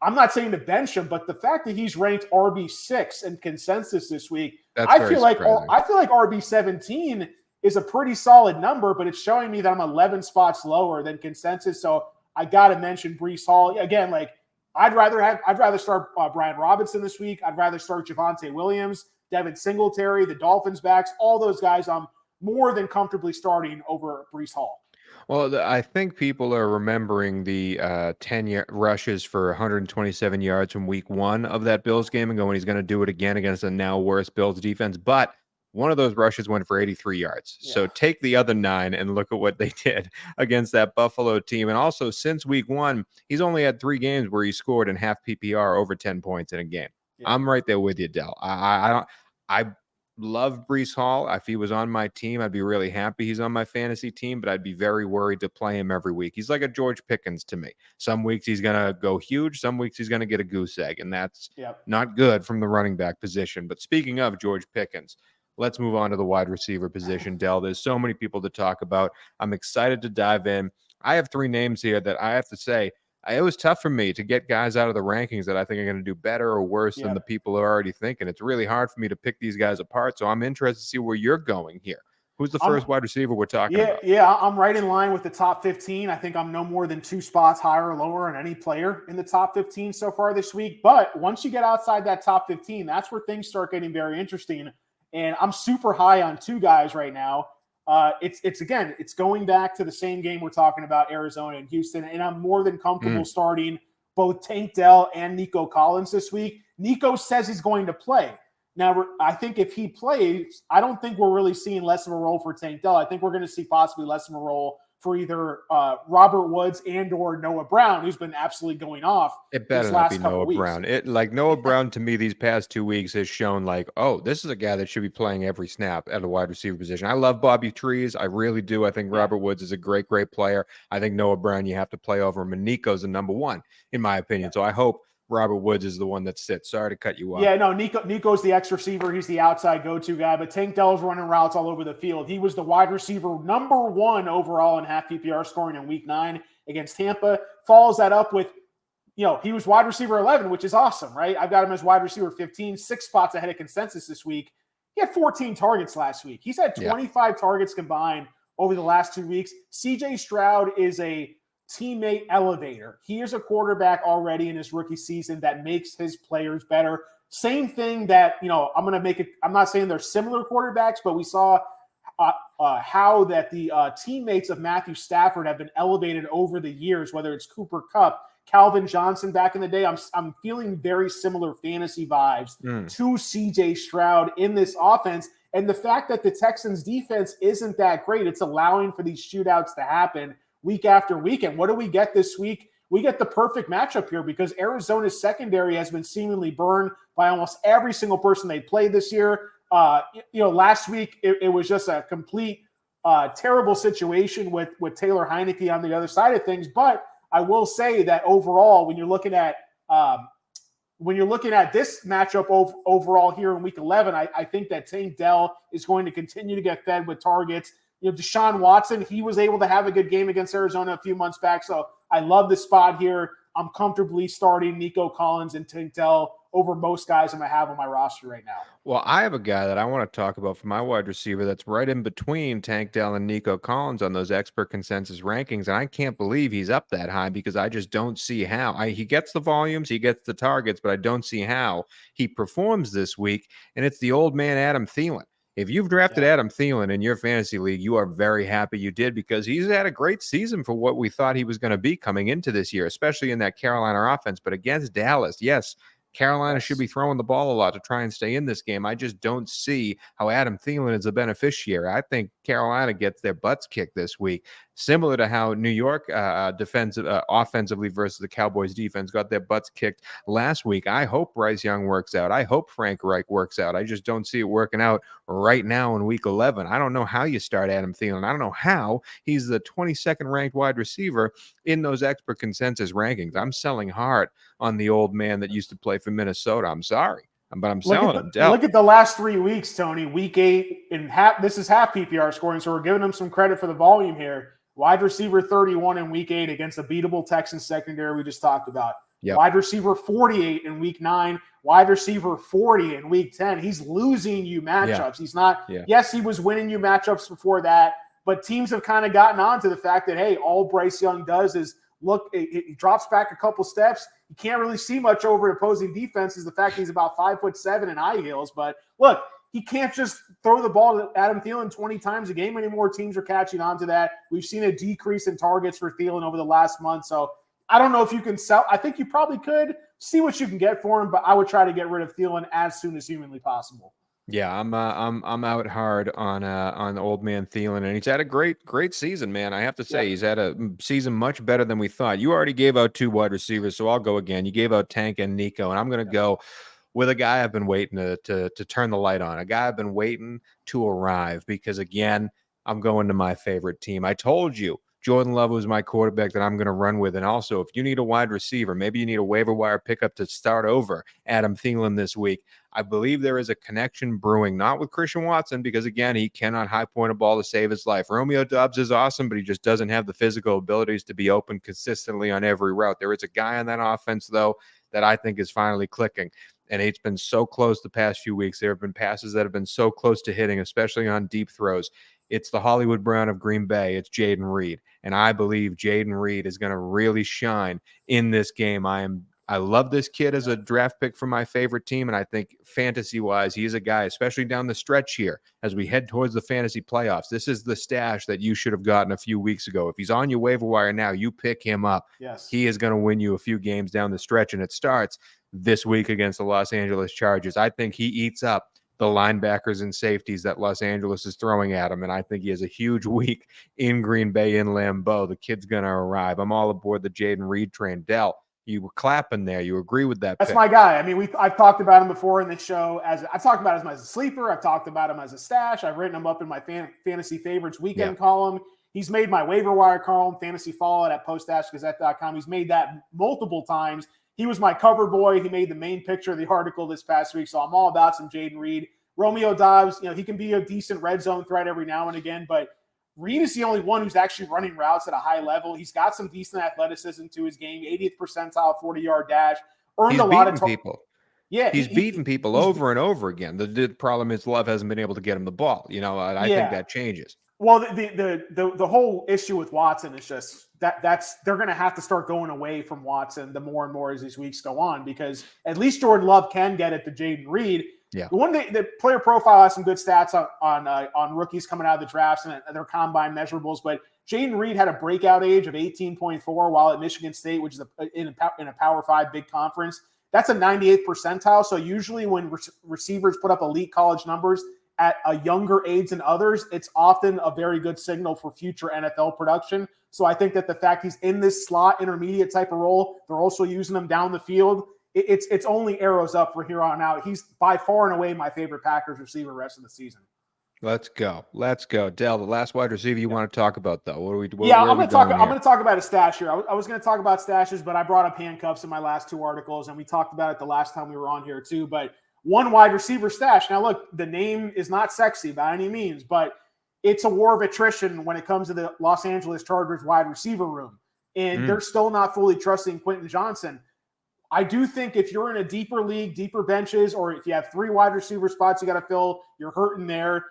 I'm not saying to bench him, but the fact that he's ranked RB6 in consensus this week, I feel like RB17 is a pretty solid number, but it's showing me that I'm 11 spots lower than consensus. So I got to mention Breece Hall again. Like I'd rather start Brian Robinson this week. I'd rather start Javonte Williams, Devin Singletary, the Dolphins backs, all those guys. I'm more than comfortably starting over Breece Hall. Well, I think people are remembering the 10 rushes for 127 yards from week 1 of that Bills game and going, he's going to do it again against a now worse Bills defense. But one of those rushes went for 83 yards. Yeah. So take the other 9 and look at what they did against that Buffalo team. And also, since week 1, he's only had 3 games where he scored in half PPR over 10 points in a game. Yeah. I'm right there with you, Dell. I love Breece Hall. If he was on my team, I'd be really happy he's on my fantasy team, but I'd be very worried to play him every week. He's like a George Pickens to me. Some weeks he's going to go huge. Some weeks he's going to get a goose egg, and that's not good from the running back position. But speaking of George Pickens, let's move on to the wide receiver position, Dell. There's so many people to talk about. I'm excited to dive in. I have 3 names here that I have to say, it was tough for me to get guys out of the rankings that I think are going to do better or worse than the people are already thinking. It's really hard for me to pick these guys apart, so I'm interested to see where you're going here. Who's the first wide receiver we're talking about? Yeah, I'm right in line with the top 15. I think I'm no more than 2 spots higher or lower on any player in the top 15 so far this week. But once you get outside that top 15, that's where things start getting very interesting. And I'm super high on 2 guys right now. It's going back to the same game we're talking about, Arizona and Houston, and I'm more than comfortable starting both Tank Dell and Nico Collins this week. Nico says he's going to play. Now, I think if he plays, I don't think we're really seeing less of a role for Tank Dell. I think we're going to see possibly less of a role for either Robert Woods and or Noah Brown, who's been absolutely going off. It better not be Noah Brown. Noah Brown to me these past 2 weeks has shown this is a guy that should be playing every snap at a wide receiver position. I love Bobby Trees. I really do. I think Robert Woods is a great player. I think Noah Brown, you have to play over him. And Nico's the number 1, in my opinion. So I hope Robert Woods is the one that sits. Sorry to cut you off. Yeah, no, Nico's the X receiver. He's the outside go-to guy, but Tank Dell's running routes all over the field. He was the wide receiver number 1 overall in half PPR scoring in week 9 against Tampa. Follows that up with, he was wide receiver 11, which is awesome, right? I've got him as wide receiver 15, 6 spots ahead of consensus this week. He had 14 targets last week. He's had 25 targets combined over the last 2 weeks. CJ Stroud is a teammate elevator. He is a quarterback already in his rookie season that makes his players better. Same thing that, I'm not saying they're similar quarterbacks, but we saw how that the teammates of Matthew Stafford have been elevated over the years, whether it's Cooper Kupp, Calvin Johnson back in the day. I'm feeling very similar fantasy vibes to CJ Stroud in this offense. And the fact that the Texans defense isn't that great, it's allowing for these shootouts to happen week after week. And what do we get this week? we get the perfect matchup here because Arizona's secondary has been seemingly burned by almost every single person they played this year. Last week it was just a complete terrible situation with Taylor Heineke on the other side of things. But I will say that overall, when you're looking at this matchup overall here in Week 11, I think that Tank Dell is going to continue to get fed with targets. Deshaun Watson, he was able to have a good game against Arizona a few months back. So I love the spot here. I'm comfortably starting Nico Collins and Tank Dell over most guys I'm going to have on my roster right now. Well, I have a guy that I want to talk about for my wide receiver that's right in between Tank Dell and Nico Collins on those expert consensus rankings. And I can't believe he's up that high because I just don't see how. He gets the volumes, he gets the targets, but I don't see how he performs this week. And it's the old man, Adam Thielen. If you've drafted Adam Thielen in your fantasy league, you are very happy you did because he's had a great season for what we thought he was going to be coming into this year, especially in that Carolina offense. But against Dallas, yes, Carolina should be throwing the ball a lot to try and stay in this game. I just don't see how Adam Thielen is a beneficiary. I think Carolina gets their butts kicked this week, similar to how New York offensively versus the Cowboys defense got their butts kicked last week. I hope Bryce Young works out. I hope Frank Reich works out. I just don't see it working out right now in Week 11. I don't know how you start Adam Thielen. I don't know how he's the 22nd ranked wide receiver in those expert consensus rankings. I'm selling hard on the old man that used to play for Minnesota. I'm sorry, but I'm selling him. Look at the last 3 weeks, Tony. Week 8 in half. This is half PPR scoring, so we're giving him some credit for the volume here. Wide receiver 31 in Week 8 against the beatable Texans secondary we just talked about. Yep. Wide receiver 48 in Week 9. Wide receiver 40 in Week 10. He's losing you matchups. Yeah. He's not. Yeah. Yes, he was winning you matchups before that, but teams have kind of gotten on to the fact that, hey, all Bryce Young does is look, he drops back a couple steps. You can't really see much over opposing defenses. The fact he's about 5'7" in high heels. But look, he can't just throw the ball to Adam Thielen 20 times a game anymore. Teams are catching on to that. We've seen a decrease in targets for Thielen over the last month. So I don't know if you can sell. I think you probably could see what you can get for him, but I would try to get rid of Thielen as soon as humanly possible. Yeah, I'm out hard on old man Thielen, and he's had a great season, man. I have to say, he's had a season much better than we thought. You already gave out 2 wide receivers, so I'll go again. You gave out Tank and Nico, and I'm going to go with a guy I've been waiting to turn the light on, a guy I've been waiting to arrive because, again, I'm going to my favorite team. I told you Jordan Love was my quarterback that I'm going to run with. And also, if you need a wide receiver, maybe you need a waiver wire pickup to start over Adam Thielen this week, I believe there is a connection brewing, not with Christian Watson, because, again, he cannot high point a ball to save his life. Romeo Doubs is awesome, but he just doesn't have the physical abilities to be open consistently on every route. There is a guy on that offense, though, that I think is finally clicking. And it's been so close the past few weeks. There have been passes that have been so close to hitting, especially on deep throws. It's the Hollywood Brown of Green Bay. It's Jayden Reed. And I believe Jayden Reed is going to really shine in this game. I love this kid as a draft pick for my favorite team. And I think fantasy-wise, he's a guy, especially down the stretch here, as we head towards the fantasy playoffs. This is the stash that you should have gotten a few weeks ago. If he's on your waiver wire now, you pick him up. Yes. He is going to win you a few games down the stretch. And it starts this week against the Los Angeles Chargers. I think he eats up the linebackers and safeties that Los Angeles is throwing at him. And I think he has a huge week in Green Bay in Lambeau. The kid's going to arrive. I'm all aboard the Jayden Reed train. Dell, you were clapping there. You agree with that That's pick? My guy. I mean, I've talked about him before in the show. I've talked about him as a sleeper. I've talked about him as a stash. I've written him up in my fantasy favorites weekend column. He's made my waiver wire column, fantasy fallout at Post-Gazette.com. He's made that multiple times. He was my cover boy. He made the main picture of the article this past week. So I'm all about some Jayden Reed. Romeo Doubs, he can be a decent red zone threat every now and again, but Reed is the only one who's actually running routes at a high level. He's got some decent athleticism to his game, 80th percentile, 40-yard dash. He's beating people. Yeah, he's beating people over and over again. The problem is Love hasn't been able to get him the ball. I think that changes. Well, the whole issue with Watson is just they're going to have to start going away from Watson the more and more as these weeks go on, because at least Jordan Love can get it to Jayden Reed. Yeah. The player profile has some good stats on rookies coming out of the drafts and their combine measurables, but Jayden Reed had a breakout age of 18.4 while at Michigan State, which is in a Power 5 big conference. That's a 98th percentile. So usually when receivers put up elite college numbers, at a younger age than others, it's often a very good signal for future NFL production. So I think that the fact he's in this slot intermediate type of role, they're also using him down the field. It's only arrows up for here on out. He's by far and away my favorite Packers receiver rest of the season. Let's go. Dell, the last wide receiver you want to talk about, though. I'm going to talk about a stash here. I was going to talk about stashes, but I brought up handcuffs in my last two articles, and we talked about it the last time we were on here too. But one wide receiver stash. Now, look, the name is not sexy by any means, but it's a war of attrition when it comes to the Los Angeles Chargers wide receiver room, and they're still not fully trusting Quentin Johnson. I do think if you're in a deeper league, deeper benches, or if you have 3 wide receiver spots you got to fill, you're hurting there.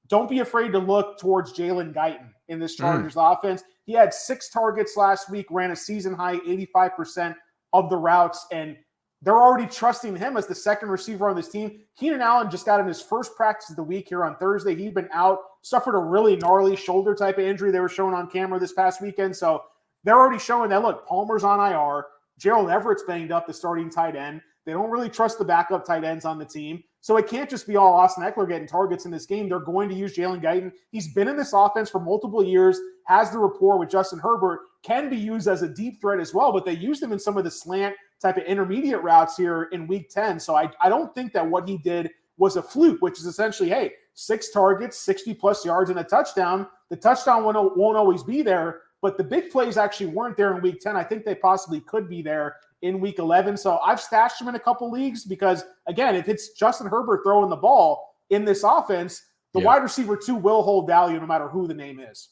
Don't be afraid to look towards Jalen Guyton in this Chargers offense. He had 6 targets last week, ran a season-high 85% of the routes, and they're already trusting him as the second receiver on this team. Keenan Allen just got in his first practice of the week here on Thursday. He'd been out, suffered a really gnarly shoulder type of injury they were showing on camera this past weekend. So they're already showing that, look, Palmer's on IR. Gerald Everett's banged up, the starting tight end. They don't really trust the backup tight ends on the team. So it can't just be all Austin Eckler getting targets in this game. They're going to use Jalen Guyton. He's been in this offense for multiple years, has the rapport with Justin Herbert, can be used as a deep threat as well, but they used him in some of the slant type of intermediate routes here in week 10. So I don't think that what he did was a fluke, which is essentially, hey, 6 targets, 60-plus yards, and a touchdown. The touchdown won't always be there, but the big plays actually weren't there in week 10. I think they possibly could be there in week 11. So I've stashed him in a couple leagues because, again, if it's Justin Herbert throwing the ball in this offense, the wide receiver 2 will hold value no matter who the name is.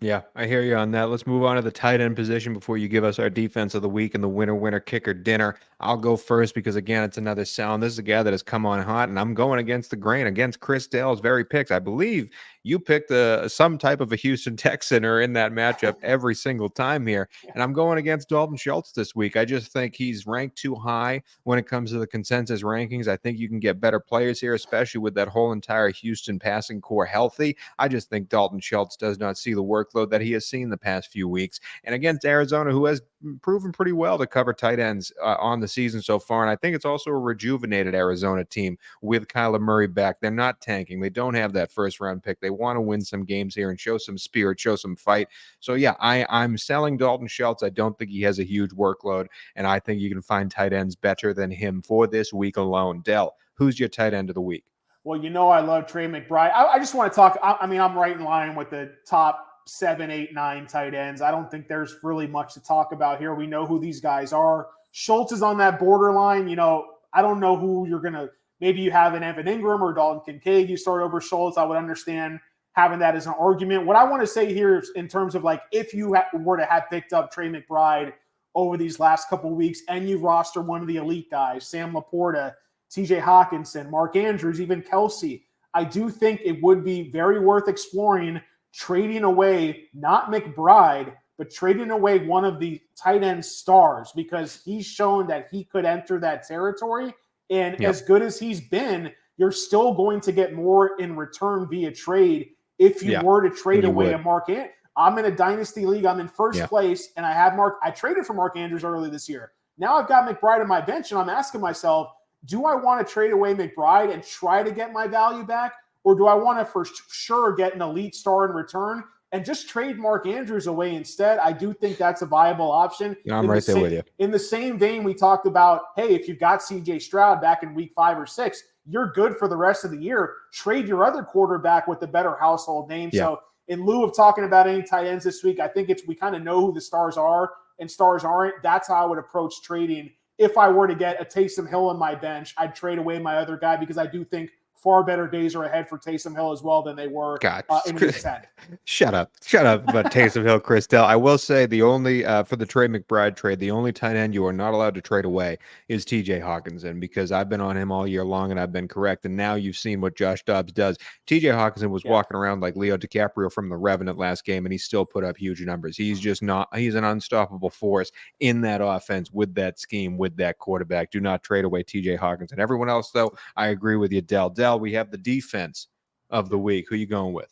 Yeah, I hear you on that. Let's move on to the tight end position before you give us our defense of the week and the winner kicker dinner. I'll go first because, again, it's another sound. This is a guy that has come on hot, and I'm going against the grain, against Chris Dell's very picks. I believe you picked some type of a Houston Texaner in that matchup every single time here, and I'm going against Dalton Schultz this week. I just think he's ranked too high when it comes to the consensus rankings. I think you can get better players here, especially with that whole entire Houston passing core healthy. I just think Dalton Schultz does not see the workload that he has seen the past few weeks. And against Arizona, who has proven pretty well to cover tight ends on the season so far. And I think it's also a rejuvenated Arizona team with Kyler Murray back. They're not tanking. They don't have that first round pick. They want to win some games here and show some spirit, show some fight. So yeah, I'm selling Dalton Schultz. I don't think he has a huge workload, and I think you can find tight ends better than him for this week alone. Dell, who's your tight end of the week? Well, you know I love Trey McBride. I just want to talk. I'm right in line with the top 7, 8, 9 tight ends. I don't think there's really much to talk about here. We know who these guys are. Schultz is on that borderline. You know, I don't know who you're going to – maybe you have an Evan Ingram or Dalton Kincaid you start over Schultz. I would understand having that as an argument. What I want to say here is in terms of, like, if you were to have picked up Trey McBride over these last couple of weeks and you roster one of the elite guys, Sam Laporta, TJ Hawkinson, Mark Andrews, even Kelsey, I do think it would be very worth exploring trading away, not McBride, but trading away one of the tight end stars, because he's shown that he could enter that territory. And as good as he's been, you're still going to get more in return via trade if you were to trade away a Mark Andrews. I'm in a dynasty league. I'm in first place, and I traded for Mark Andrews early this year. Now I've got McBride on my bench, and I'm asking myself, do I want to trade away McBride and try to get my value back? Or do I want to for sure get an elite star in return and just trade Mark Andrews away instead? I do think that's a viable option. Yeah, I'm right there with you. In the same vein, we talked about, hey, if you've got CJ Stroud back in week 5 or 6, you're good for the rest of the year. Trade your other quarterback with a better household name. Yeah. So in lieu of talking about any tight ends this week, I think we kind of know who the stars are and stars aren't. That's how I would approach trading. If I were to get a Taysom Hill on my bench, I'd trade away my other guy because I do think far better days are ahead for Taysom Hill as well than they were in week 10. Shut up about Taysom Hill, Chris Dell. I will say the only, for the Trey McBride trade, the only tight end you are not allowed to trade away is TJ Hawkinson, because I've been on him all year long and I've been correct. And now you've seen what Josh Dobbs does. TJ Hawkinson was walking around like Leo DiCaprio from The Revenant last game, and he still put up huge numbers. He's an unstoppable force in that offense with that scheme, with that quarterback. Do not trade away TJ Hawkinson. Everyone else, though, I agree with you, Dell. We have the defense of the week. Who are you going with?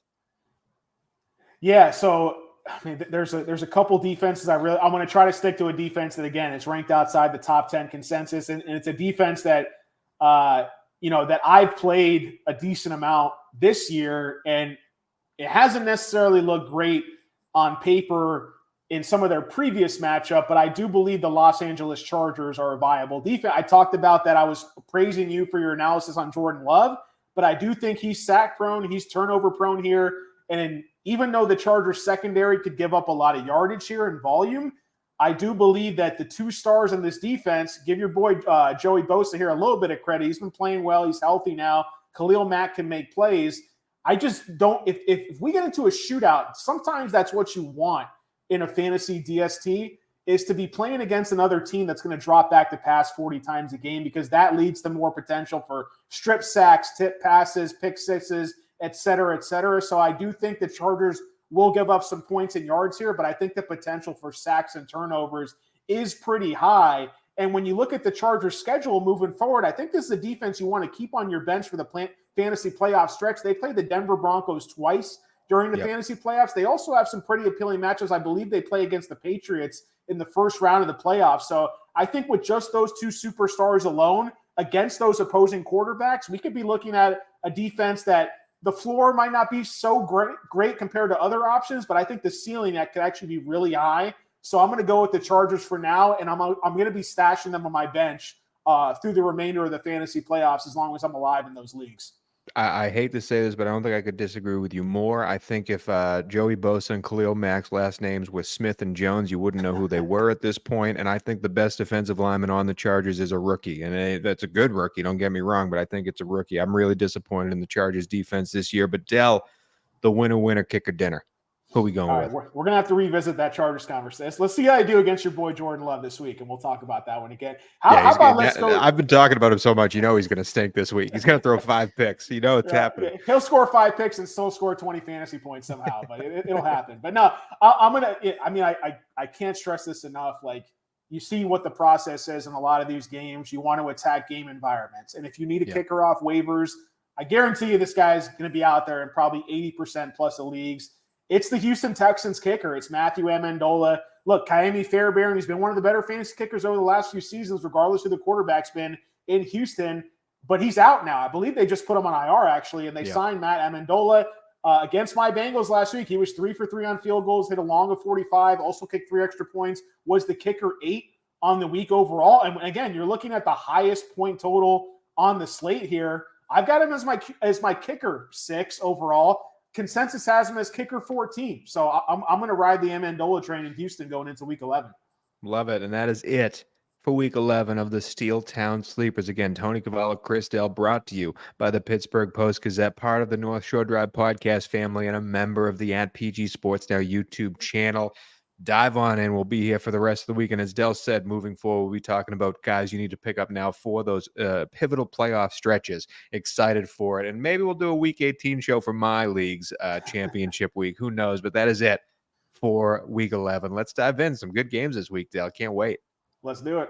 Yeah, so I mean, there's a couple defenses I'm going to try to stick to a defense that, again, it's ranked outside the top 10 consensus, and it's a defense that that I've played a decent amount this year, and it hasn't necessarily looked great on paper in some of their previous matchup, but I do believe the Los Angeles Chargers are a viable defense. I talked about that. I was praising you for your analysis on Jordan Love, but I do think he's sack prone. He's turnover prone here. And even though the Chargers secondary could give up a lot of yardage here in volume, I do believe that the two stars in this defense, give your boy Joey Bosa here a little bit of credit. He's been playing well. He's healthy now. Khalil Mack can make plays. I just don't – if we get into a shootout, sometimes that's what you want in a fantasy DST, is to be playing against another team that's going to drop back to pass 40 times a game, because that leads to more potential for strip sacks, tip passes, pick sixes, et cetera, et cetera. So I do think the Chargers will give up some points and yards here, but I think the potential for sacks and turnovers is pretty high. And when you look at the Chargers' schedule moving forward, I think this is a defense you want to keep on your bench for the fantasy playoff stretch. They play the Denver Broncos twice during the fantasy playoffs. They also have some pretty appealing matches. I believe they play against the Patriots in the first round of the playoffs. So I think with just those two superstars alone against those opposing quarterbacks, we could be looking at a defense that the floor might not be so great compared to other options, but I think the ceiling that could actually be really high. So I'm going to go with the Chargers for now, and I'm going to be stashing them on my bench through the remainder of the fantasy playoffs as long as I'm alive in those leagues. I hate to say this, but I don't think I could disagree with you more. I think if Joey Bosa and Khalil Mack's last names were Smith and Jones, you wouldn't know who they were at this point. And I think the best defensive lineman on the Chargers is a rookie. And that's a good rookie, don't get me wrong, but I think it's a rookie. I'm really disappointed in the Chargers defense this year. But Dell, the winner, kicker dinner. Who are we going with? We're going to have to revisit that Chargers conversation. Let's see how I do against your boy Jordan Love this week, and we'll talk about that one again. How about let's go? I've been talking about him so much, he's going to stink this week. He's going to throw 5 picks. It's happening. Yeah. He'll score 5 picks and still score 20 fantasy points somehow, but it'll happen. But no, I'm going to – I mean, I can't stress this enough. Like, you see what the process is in a lot of these games. You want to attack game environments. And if you need a kicker off waivers, I guarantee you this guy's going to be out there in probably 80% plus of leagues. It's the Houston Texans kicker. It's Matthew Amendola. Look, Kaimi Fairbairn, he's been one of the better fantasy kickers over the last few seasons, regardless of who the quarterback's been in Houston. But he's out now. I believe they just put him on IR, actually, and they signed Matt Amendola. Against my Bengals last week, he was 3 for 3 on field goals, hit a long of 45, also kicked 3 extra points, was the kicker 8 on the week overall. And again, you're looking at the highest point total on the slate here. I've got him as my kicker 6 overall. Consensus has him as kicker 14. So I'm going to ride the Amendola train in Houston going into week 11. Love it. And that is it for week 11 of the Steel Town Sleepers. Again, Tony Cavallo, Chris Dell, brought to you by the Pittsburgh Post-Gazette, part of the North Shore Drive podcast family and a member of the @PG Sports Now YouTube channel. Dive on in. We'll be here for the rest of the week. And as Dell said, moving forward, we'll be talking about guys you need to pick up now for those pivotal playoff stretches. Excited for it. And maybe we'll do a week 18 show for my league's championship week. Who knows? But that is it for week 11. Let's dive in. Some good games this week, Dell. Can't wait. Let's do it.